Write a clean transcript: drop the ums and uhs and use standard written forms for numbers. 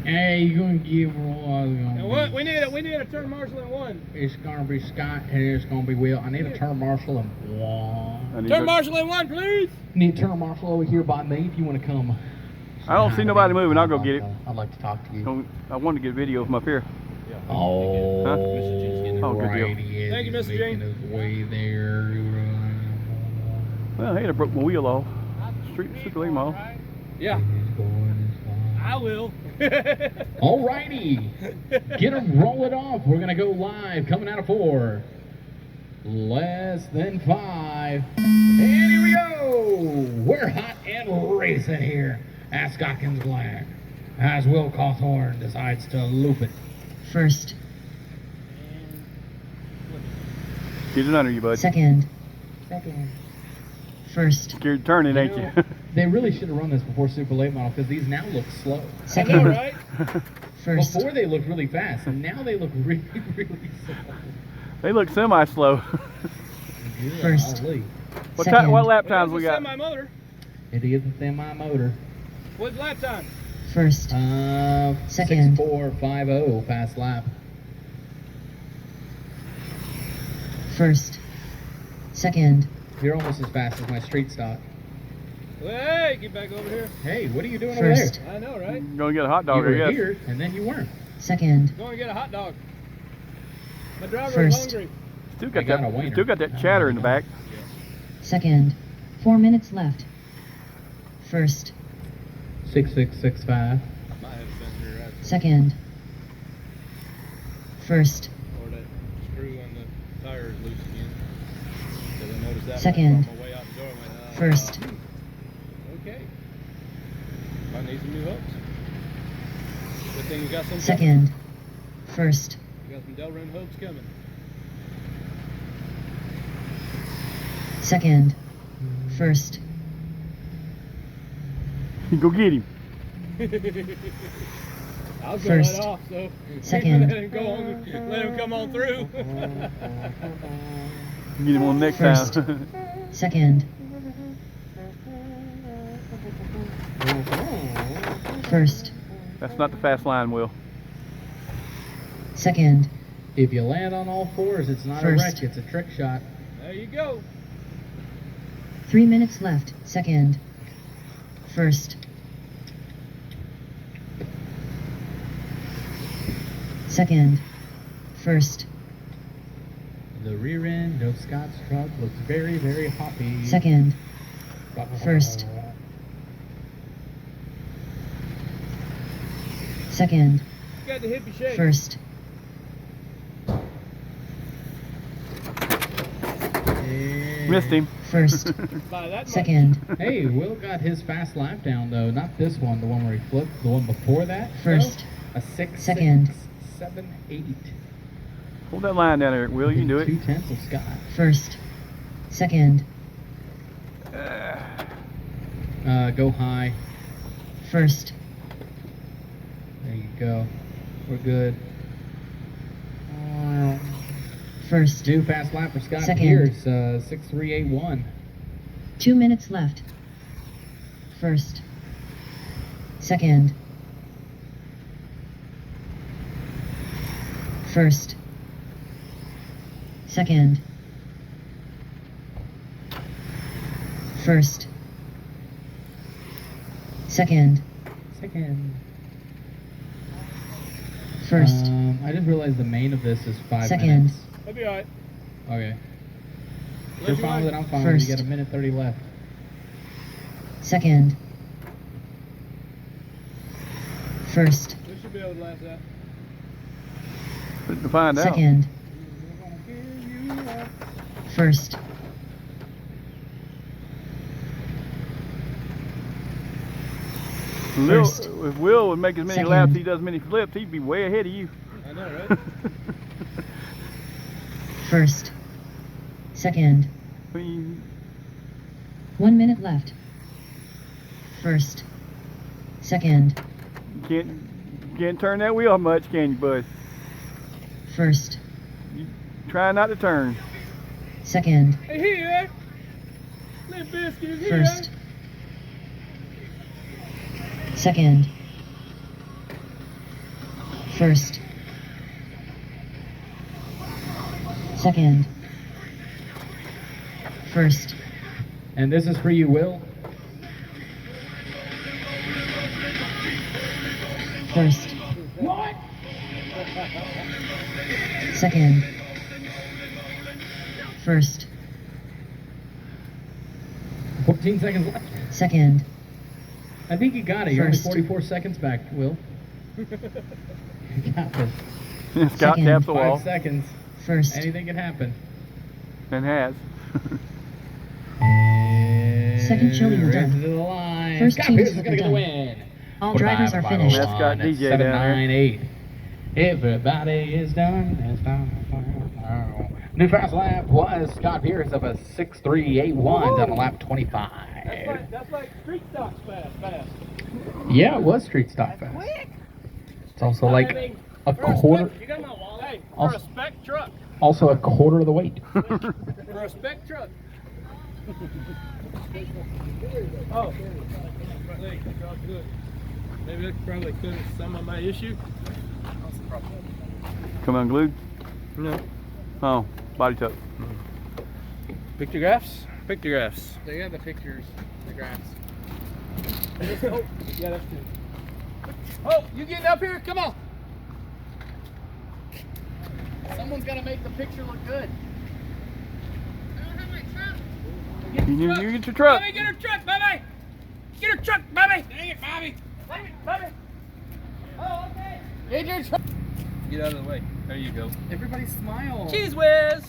Hey, you gonna give her all What? We need a turn marshal in one. It's gonna be Scott and it's gonna be Will. I need a turn marshal in one. Turn marshal in one, please. Need a turn marshal over here by me if you want to come. I don't see nobody moving. I'll go get it. I'd like to talk to you. I wanted to get a video from up here. Oh, Huh? Oh, good deal. right, he is. Thank you, He's Mr. making Jean. his way there. Well, hey, I broke my wheel off. Super lame off. Yeah. I will. Alrighty, get them rolling off. We're gonna go live, coming out of 4, less than 5, and here we go. We're hot and racing here at Scottkins Glen as Will Cawthorn decides to loop it. First. Get it under you, bud. Second. Second. First. You're turning, ain't you? They really should have run this before Super Late Model because these now look slow. Second. I know, right? First. Before they looked really fast, and now they look really, really slow. They look semi-slow. First. Golly. What lap times we got? My motor. It is a semi-motor. What's lap time? First. Second. 6:4.50 fast lap. First. Second. You're almost as fast as my street stock. Hey, get back over here. Hey, what are you doing First. over I know, right? Gonna get a hot there? dog, You were I guess. here, and then you weren't. Second. Going to get a hot dog. My driver First. is hungry. Still I got got a that. wiener. Still got that chatter in the back. Second. 4 minutes left. First. 6665. Might have been here right Second. First. or that screw on the tire is loose again. Did I notice that? Second. On my way out the door, I went, First. Okay. I need some new hooks. Good thing we got some. Second. First. We got some Delrin hooks coming. Second. First. Go get him. I was going First. right off, so Second. let him go on, let him come on through. Get him on next First. time. Second. First. That's not the fast line, Will. Second. If you land on all fours, it's not First. a wreck, it's a trick shot. There you go. 3 minutes left. Second. First. Second. First. The rear end of Scott's truck looks very, very hoppy. Second. First. Second. Got the hippie shake. First. And- Missed him. First. By that much. Second. Hey, Will got his fast lap down though. Not this one, the one where he flipped. The one before that. First. A 6, Second. 6, 7, 8. Hold that line down there, Will. You can do it. 2/10 of Scott. First. Second. Go high. First. There you go. We're good. First. New fast lap for Scott Second. Pierce. 6:381. 2 minutes left. First. Second. First. Second. First. Second. Second. First. I just realized the main of this is 5 Second. minutes. That'll be alright. Okay. Let You're you fine with it, ride. I'm fine with it. First. You got 1:30 left. Second. First. We should be able to last that. To find out. Second. First. First. If Will would make as many Second. laps he does many flips, he'd be way ahead of you. I know, right? First. Second. 1 minute left. First. Second. Can't turn that wheel much, can you, bud? First. You try not to turn. Second. Hey, here! Limp Biscuit is here! First. Second. First. Second. First. And this is for you, Will. First. What? Second. First. 14 seconds left. Second. I think you got it. You're only First. 44 seconds back, Will. You got this. Scott Second. taps the 5 wall seconds. First. Anything can happen. and has. Second chili Race done. to the line. First Scott team Pierce is is going to get the done. win. All drivers are finished. That's got DJ 7, down there. 9, 8. Everybody is done. It's time for new fast lap was Scott Pierce of a 6.381 down to lap 25. That's like street stocks fast. Yeah, it was street stock fast. It's also like a quarter. You got my wallet? Hey, for Also- a spec truck. Also a quarter of the weight. For a spec truck. Oh. Hey, good. Maybe that probably could have some of my issue. Come unglued? No. Oh, body tuck. Pictographs? Pictographs. They have the pictures, the graphs. Oh, yeah, that's good. Oh, you getting up here? Come on. Someone's got to make the picture look good. You get your truck. Bobby, get her truck, Bobby! Get her truck, Bobby! Dang it, Bobby! Dang it, Bobby! Oh, okay. Get your truck. Get out of the way. There you go. Everybody smile. Cheese whiz!